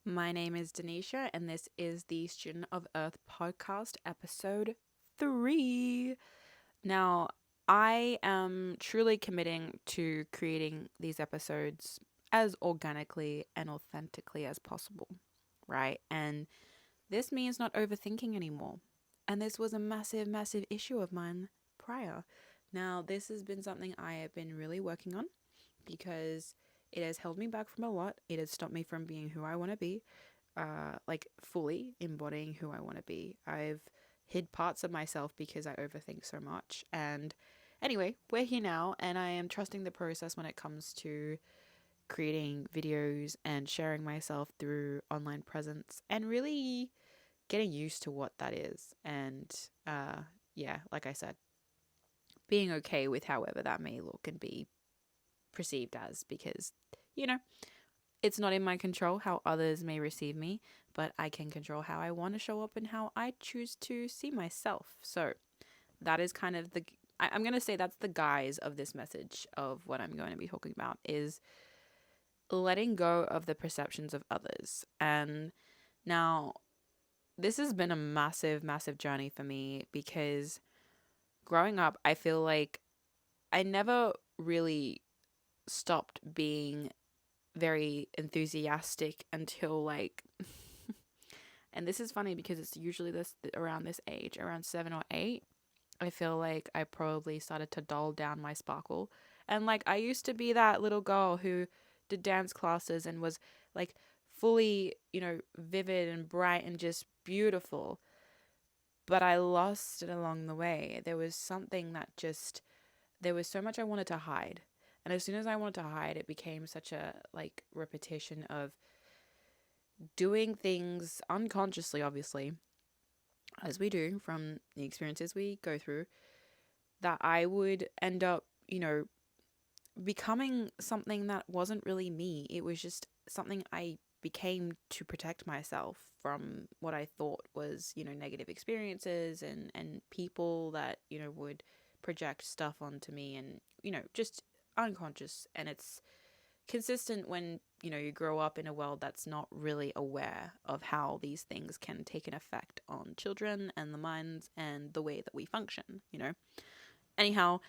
My name is Daneesha, and this is the Student of Earth podcast, episode 3. Now, I am truly committing to creating these episodes as organically and authentically as possible, right? And this means not overthinking anymore. And this was a massive, massive issue of mine prior. Now, this has been something I have been really working on because it has held me back from a lot. It has stopped me from being who I want to be, like fully embodying who I want to be. I've hid parts of myself because I overthink so much. And anyway, we're here now, and I am trusting the process when it comes to creating videos and sharing myself through online presence and really getting used to what that is. And yeah, like I said, being okay with however that may look and be perceived as, because, you know, it's not in my control how others may receive me, but I can control how I want to show up and how I choose to see myself. So that is kind of I'm going to say that's the guise of this message of what I'm going to be talking about is letting go of the perceptions of others. And now this has been a massive, massive journey for me because growing up, I feel like I never really stopped being very enthusiastic until like and this is funny because it's usually this around this age, around 7 or 8. I feel like I probably started to dull down my sparkle. And like I used to be that little girl who did dance classes and was like fully, vivid and bright and just beautiful. But I lost it along the way. There was something that just there was so much I wanted to hide. And as soon as I wanted to hide, it became such a like repetition of doing things unconsciously, obviously, as we do from the experiences we go through, that I would end up, becoming something that wasn't really me. It was just something I became to protect myself from what I thought was, negative experiences and people that, would project stuff onto me and, just unconscious. And it's consistent when you grow up in a world that's not really aware of how these things can take an effect on children and the minds and the way that we function. Anyhow,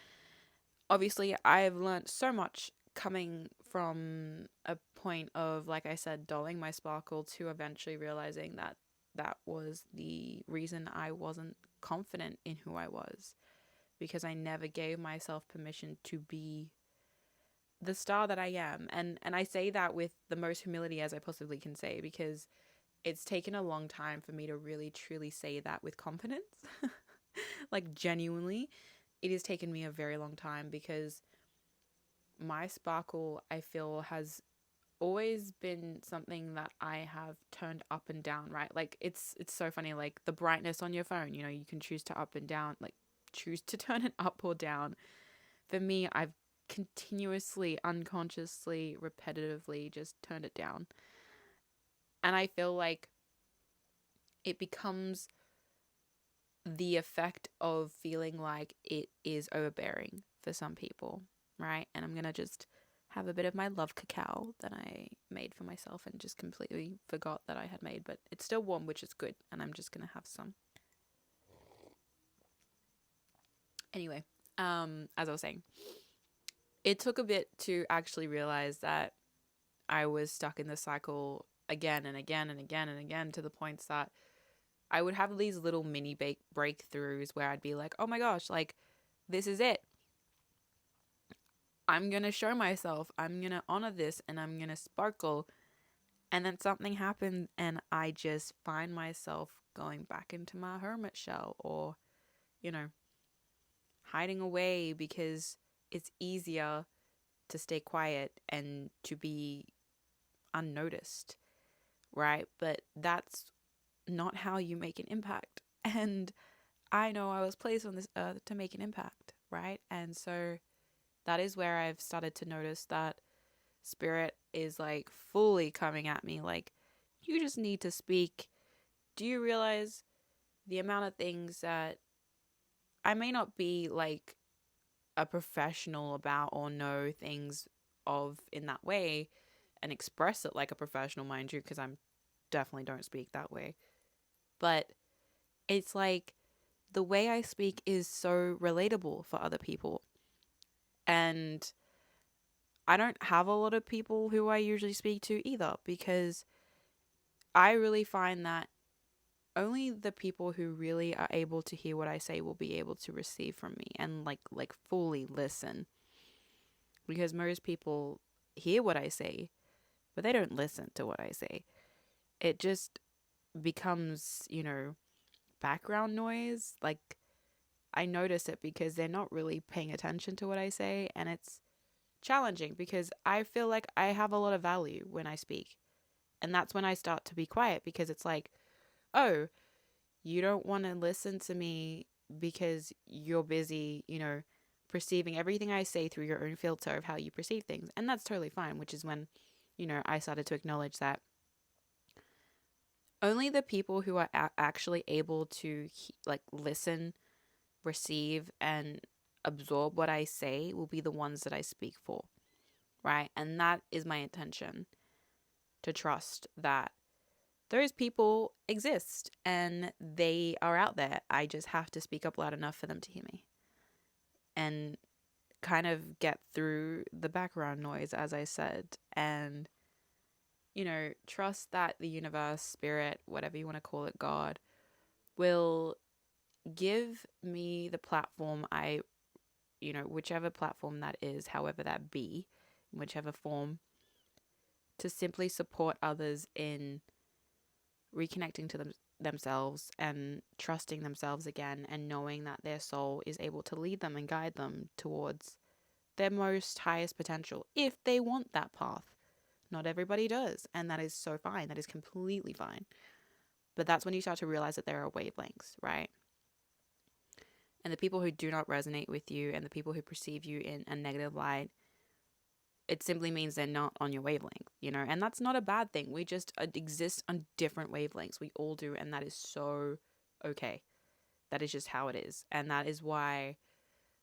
obviously I've learned so much coming from a point of, like I said, dulling my sparkle to eventually realizing that that was the reason I wasn't confident in who I was, because I never gave myself permission to be the star that I am. And I say that with the most humility as I possibly can say, because it's taken a long time for me to really truly say that with confidence. Like genuinely, it has taken me a very long time because my sparkle, I feel, has always been something that I have turned up and down, right? Like it's so funny, like the brightness on your phone, you can choose to up and down, like choose to turn it up or down. For me, I've continuously, unconsciously, repetitively just turned it down. And I feel like it becomes the effect of feeling like it is overbearing for some people, right? And I'm going to just have a bit of my love cacao that I made for myself and just completely forgot that I had made, but it's still warm, which is good. And I'm just going to have some. Anyway, as I was saying, it took a bit to actually realize that I was stuck in the cycle again and again and again and again, to the points that I would have these little mini breakthroughs where I'd be like, oh my gosh, like, this is it. I'm going to show myself. I'm going to honor this and I'm going to sparkle. And then something happened and I just find myself going back into my hermit shell, or, you know, hiding away because it's easier to stay quiet and to be unnoticed, right? But that's not how you make an impact. And I know I was placed on this earth to make an impact, right? And so that is where I've started to notice that spirit is like fully coming at me like, you just need to speak. Do you realize the amount of things that I may not be like a professional about or know things of in that way? and express it like a professional, mind you, because I'm definitely don't speak that way. But it's like the way I speak is so relatable for other people. And I don't have a lot of people who I usually speak to either, because I really find that only the people who really are able to hear what I say will be able to receive from me and like fully listen. Because most people hear what I say, but they don't listen to what I say. It just becomes, background noise. Like, I notice it because they're not really paying attention to what I say, and it's challenging because I feel like I have a lot of value when I speak. And that's when I start to be quiet, because it's like, oh, you don't want to listen to me because you're busy, perceiving everything I say through your own filter of how you perceive things. And that's totally fine, which is when, I started to acknowledge that only the people who are actually able to listen, receive, and absorb what I say will be the ones that I speak for, right? And that is my intention, to trust that those people exist and they are out there. I just have to speak up loud enough for them to hear me and kind of get through the background noise, as I said, and, trust that the universe, spirit, whatever you want to call it, God, will give me the platform whichever platform that is, however that be, in whichever form, to simply support others in reconnecting to themselves and trusting themselves again, and knowing that their soul is able to lead them and guide them towards their most highest potential if they want that path. Not everybody does, and that is so fine. That is completely fine. But that's when you start to realize that there are wavelengths, right? And the people who do not resonate with you and the people who perceive you in a negative light, it simply means they're not on your wavelength, and that's not a bad thing. We just exist on different wavelengths. We all do, and that is so okay. That is just how it is. And that is why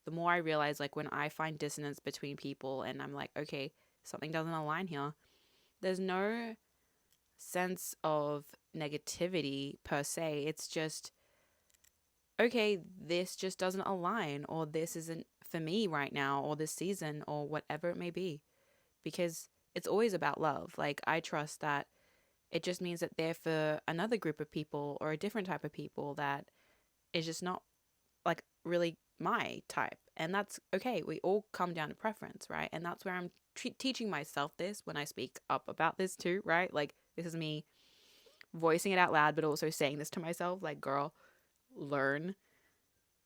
the more I realize, like, when I find dissonance between people and I'm like, okay, something doesn't align here, there's no sense of negativity per se. It's just, okay, this just doesn't align, or this isn't for me right now, or this season, or whatever it may be. Because it's always about love. Like, I trust that it just means that they're for another group of people or a different type of people that is just not like really my type. And that's okay. We all come down to preference, right? And that's where I'm teaching myself this when I speak up about this too, right? Like, this is me voicing it out loud, but also saying this to myself, like, girl, learn.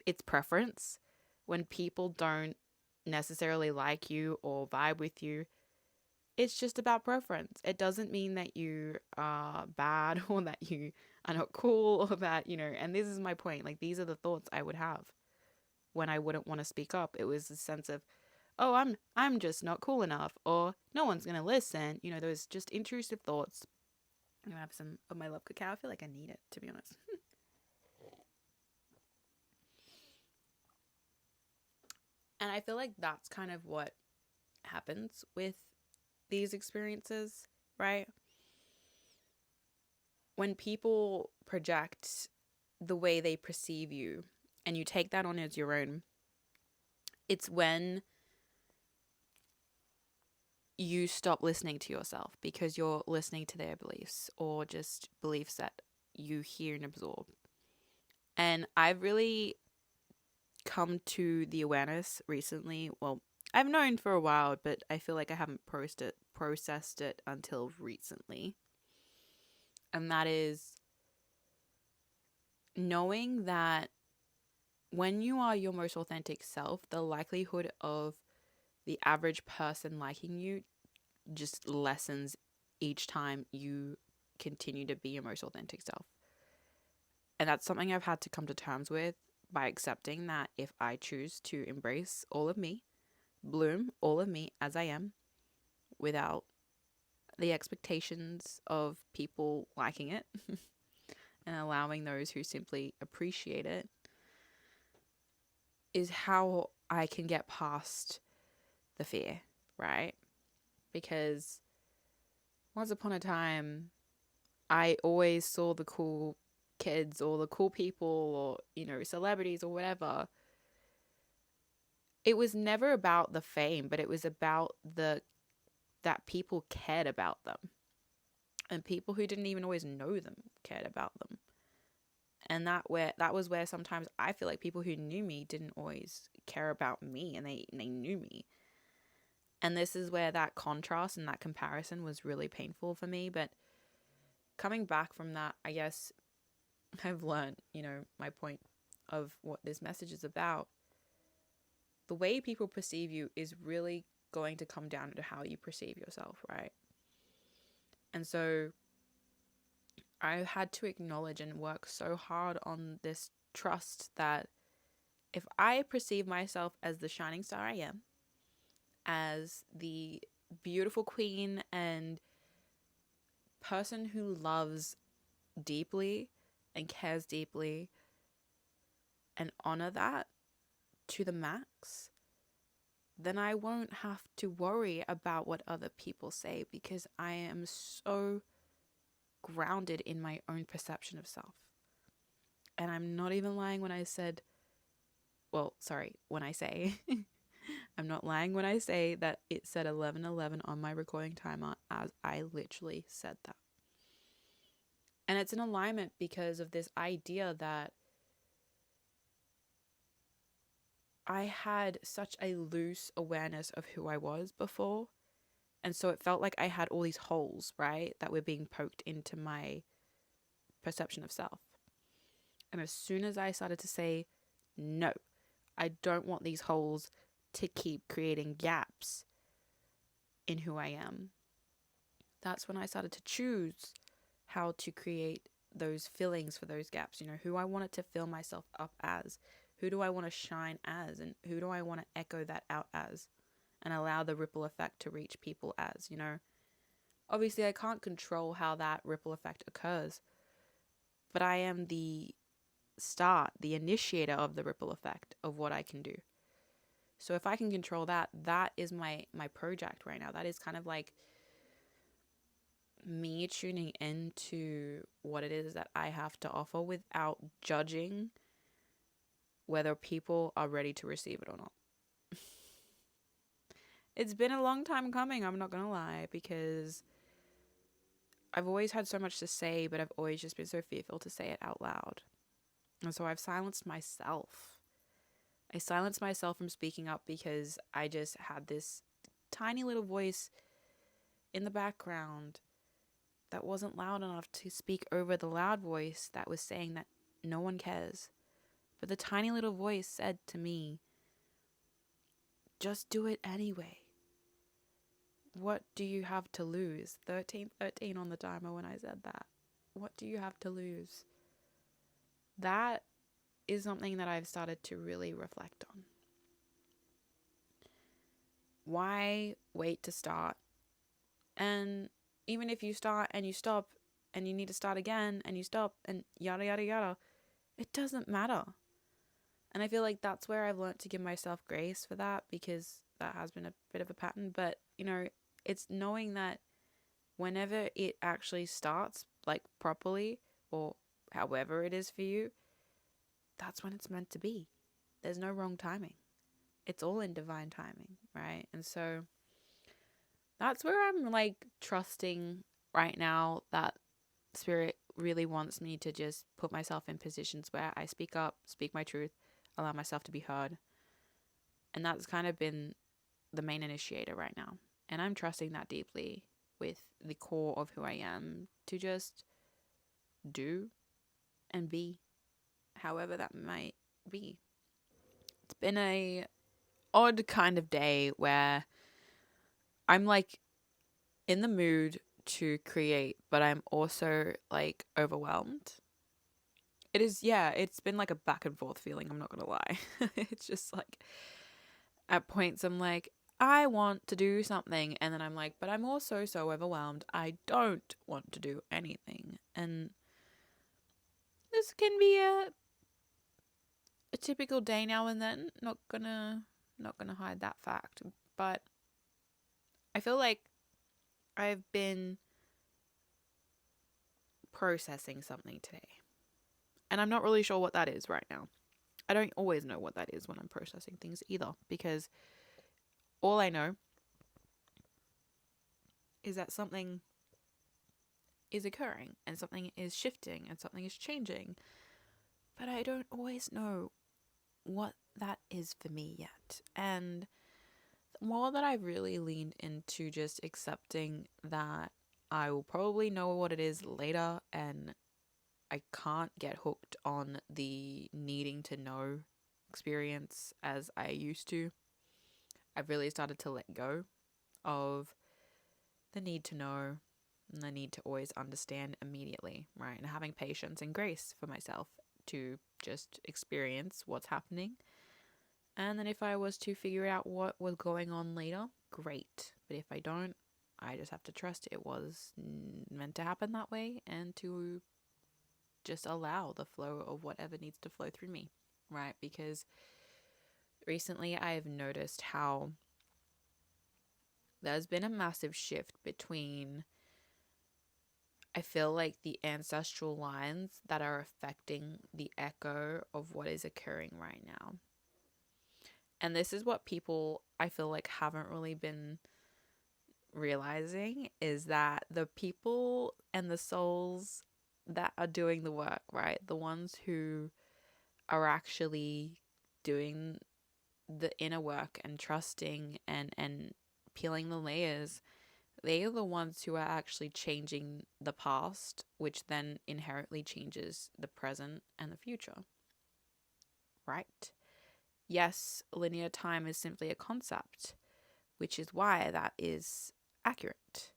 It's preference. When people don't necessarily like you or vibe with you, it's just about preference. It doesn't mean that you are bad or that you are not cool, or that, and this is my point. Like, these are the thoughts I would have when I wouldn't want to speak up. It was a sense of, oh, I'm just not cool enough, or no one's going to listen. Those just intrusive thoughts. I'm going to have some of my love cacao. I feel like I need it, to be honest. And I feel like that's kind of what happens with these experiences, right? When people project the way they perceive you and you take that on as your own, it's when you stop listening to yourself, because you're listening to their beliefs, or just beliefs that you hear and absorb. And I've really come to the awareness recently. Well, I've known for a while, but I feel like I haven't processed it until recently. And that is knowing that when you are your most authentic self, the likelihood of the average person liking you just lessens each time you continue to be your most authentic self. And that's something I've had to come to terms with, by accepting that if I choose to embrace all of me, bloom all of me as I am, without the expectations of people liking it, and allowing those who simply appreciate it, is how I can get past the fear, right? Because Once upon a time, I always saw the cool kids or the cool people or, celebrities or whatever. It was never about the fame, but it was about that people cared about them. And people who didn't even always know them cared about them. And that was where sometimes I feel like people who knew me didn't always care about me, and they knew me. And this is where that contrast and that comparison was really painful for me. But coming back from that, I guess I've learned, my point of what this message is about. The way people perceive you is really going to come down to how you perceive yourself, right? And so I had to acknowledge and work so hard on this trust that if I perceive myself as the shining star I am, as the beautiful queen and person who loves deeply and cares deeply and honor that to the max, then I won't have to worry about what other people say, because I am so grounded in my own perception of self. And I'm not even lying when I said, when I say, I'm not lying when I say that it said 11:11 on my recording timer, as I literally said that. And it's in alignment because of this idea that I had such a loose awareness of who I was before. And so it felt like I had all these holes, right, that were being poked into my perception of self. And as soon as I started to say, no, I don't want these holes to keep creating gaps in who I am, that's when I started to choose how to create those fillings for those gaps. Who I wanted to fill myself up as, who do I want to shine as, and who do I want to echo that out as and allow the ripple effect to reach people as. Obviously I can't control how that ripple effect occurs, but I am the start, the initiator of the ripple effect of what I can do. So if I can control that, that is my project right now. That is kind of like me tuning into what it is that I have to offer without judging whether people are ready to receive it or not. It's been a long time coming, I'm not gonna lie, because I've always had so much to say, but I've always just been so fearful to say it out loud. And so I've silenced myself. I silenced myself from speaking up because I just had this tiny little voice in the background that wasn't loud enough to speak over the loud voice that was saying that no one cares. But the tiny little voice said to me, just do it anyway. What do you have to lose? 13:13 on the timer when I said that. What do you have to lose? That is something that I've started to really reflect on. Why wait to start? And even if you start and you stop and you need to start again and you stop and yada yada yada, it doesn't matter. And I feel like that's where I've learned to give myself grace for that, because that has been a bit of a pattern. But, it's knowing that whenever it actually starts, like properly, or however it is for you, that's when it's meant to be. There's no wrong timing. It's all in divine timing, right? And so that's where I'm like trusting right now that spirit really wants me to just put myself in positions where I speak up, speak my truth, allow myself to be heard. And that's kind of been the main initiator right now. And I'm trusting that deeply with the core of who I am, to just do and be, however that might be. It's been a odd kind of day where I'm like in the mood to create, but I'm also like overwhelmed. It is, yeah, it's been like a back and forth feeling, I'm not gonna lie. It's just like at points I'm like, I want to do something, and then I'm like, but I'm also so overwhelmed, I don't want to do anything. And this can be a typical day now and then. Not gonna hide that fact. But I feel like I've been processing something today. And I'm not really sure what that is right now. I don't always know what that is when I'm processing things either, because all I know is that something is occurring and something is shifting and something is changing. But I don't always know what that is for me yet. And the more that I've really leaned into just accepting that I will probably know what it is later, and I can't get hooked on the needing to know experience as I used to. I've really started to let go of the need to know and the need to always understand immediately, right? And having patience and grace for myself to just experience what's happening. And then if I was to figure out what was going on later, great. But if I don't, I just have to trust it was meant to happen that way, and to just allow the flow of whatever needs to flow through me, right? Because recently I have noticed how there's been a massive shift between, I feel like, the ancestral lines that are affecting the echo of what is occurring right now. And this is what people, I feel like, haven't really been realizing, is that the people and the souls that are doing the work, right? The ones who are actually doing the inner work and trusting and peeling the layers, they are the ones who are actually changing the past, which then inherently changes the present and the future, right? Yes, linear time is simply a concept, which is why that is accurate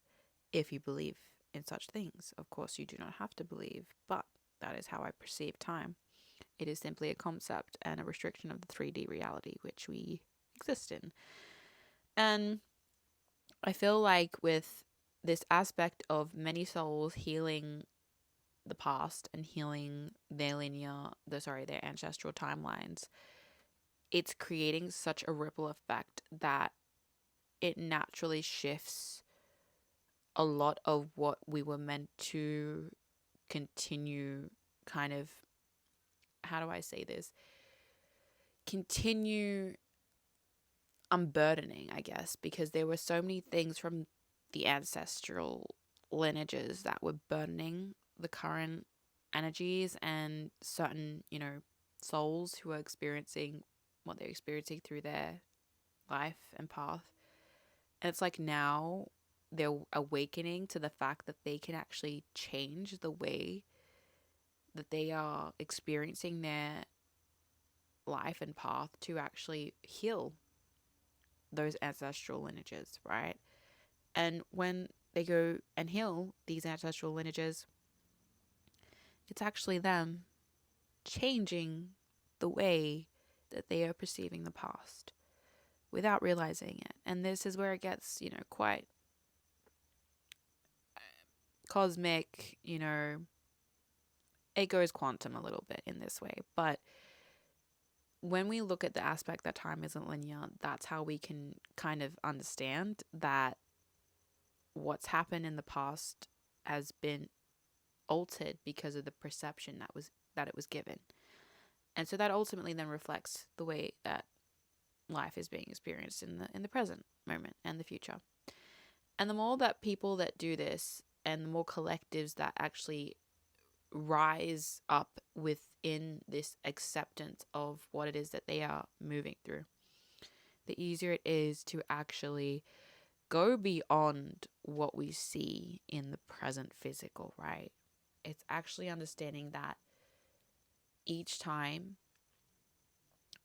if you believe in such things. Of course, you do not have to believe, but that is how I perceive time. It is simply a concept and a restriction of the 3D reality which we exist in. And I feel like with this aspect of many souls healing the past and healing their their ancestral timelines, it's creating such a ripple effect that it naturally shifts a lot of what we were meant to continue, kind of, how do I say this? Continue unburdening, I guess, because there were so many things from the ancestral lineages that were burdening the current energies and certain, souls who are experiencing what they're experiencing through their life and path. And it's like now they're awakening to the fact that they can actually change the way that they are experiencing their life and path to actually heal those ancestral lineages, right? And when they go and heal these ancestral lineages, it's actually them changing the way that they are perceiving the past without realizing it. And this is where it gets, quite cosmic, it goes quantum a little bit in this way. But when we look at the aspect that time isn't linear, that's how we can kind of understand that what's happened in the past has been altered because of the perception that it was given. And so that ultimately then reflects the way that life is being experienced in the present moment and the future. And the more that people that do this, and the more collectives that actually rise up within this acceptance of what it is that they are moving through, the easier it is to actually go beyond what we see in the present physical, right? It's actually understanding that each time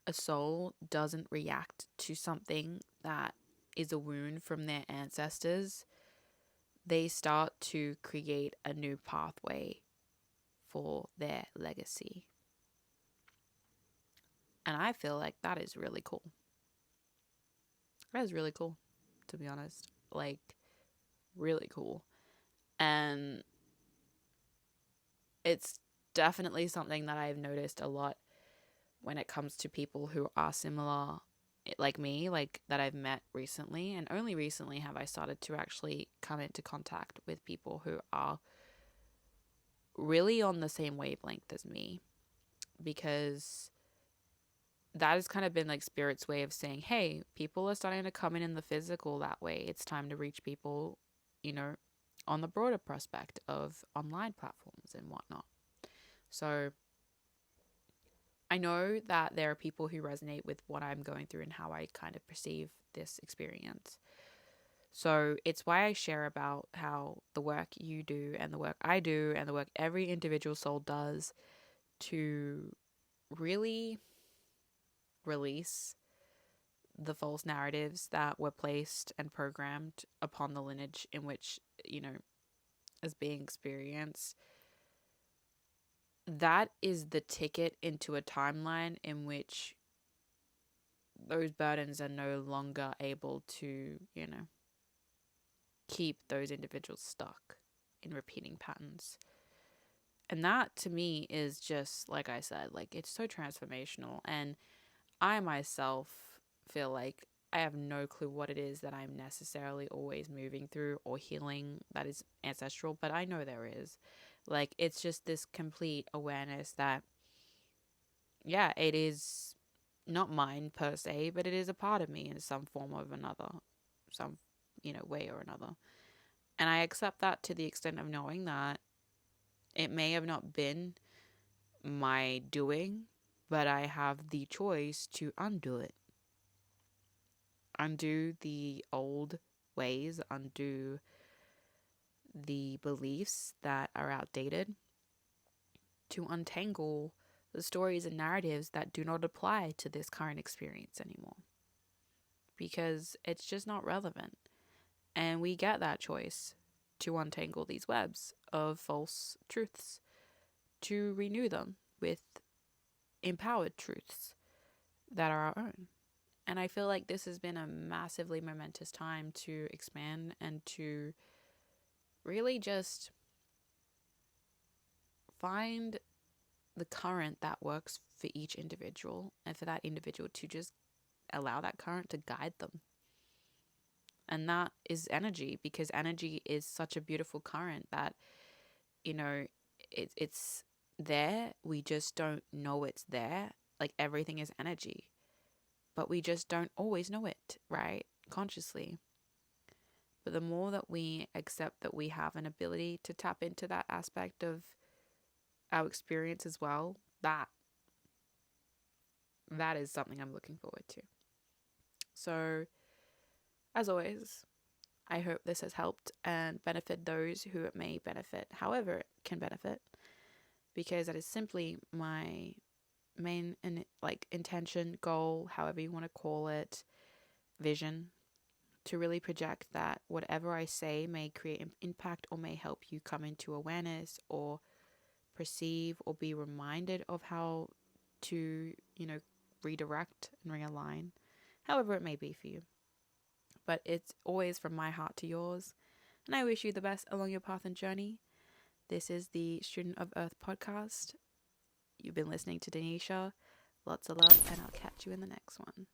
a soul doesn't react to something that is a wound from their ancestors, they start to create a new pathway for their legacy. And I feel like that is really cool. That is really cool, to be honest. Like, really cool. And it's definitely something that I've noticed a lot when it comes to people who are similar, like me, like that I've met recently. And only recently have I started to actually come into contact with people who are really on the same wavelength as me, because that has kind of been like Spirit's way of saying, hey, people are starting to come in the physical that way. It's time to reach people, you know, on the broader prospect of online platforms and whatnot. So I know that there are people who resonate with what I'm going through and how I kind of perceive this experience. So it's why I share about how the work you do and the work I do and the work every individual soul does to really release the false narratives that were placed and programmed upon the lineage in which, you know, is being experienced. That is the ticket into a timeline in which those burdens are no longer able to, you know, keep those individuals stuck in repeating patterns. And that to me is just, like I said, like it's so transformational. And I myself feel like I have no clue what it is that I'm necessarily always moving through or healing that is ancestral, but I know there is. Like, it's just this complete awareness that, yeah, it is not mine per se, but it is a part of me in some form or another, some, you know, way or another. And I accept that to the extent of knowing that it may have not been my doing, but I have the choice to undo it. Undo the old ways, undo the beliefs that are outdated, to untangle the stories and narratives that do not apply to this current experience anymore. Because it's just not relevant. And we get that choice to untangle these webs of false truths, to renew them with empowered truths that are our own. And I feel like this has been a massively momentous time to expand and to really just find the current that works for each individual, and for that individual to just allow that current to guide them. And that is energy, because energy is such a beautiful current that, you know, it's there. We just don't know it's there. Like, everything is energy, but we just don't always know it, right? Consciously. But the more that we accept that we have an ability to tap into that aspect of our experience as well, that is something I'm looking forward to. So, as always, I hope this has helped and benefited those who it may benefit, however it can benefit, because that is simply my main intention, goal, however you want to call it, vision, to really project that whatever I say may create an impact or may help you come into awareness or perceive or be reminded of how to, you know, redirect and realign, however it may be for you. But it's always from my heart to yours, and I wish you the best along your path and journey. This is the Student of Earth podcast. You've been listening to Daneesha. Lots of love, and I'll catch you in the next one.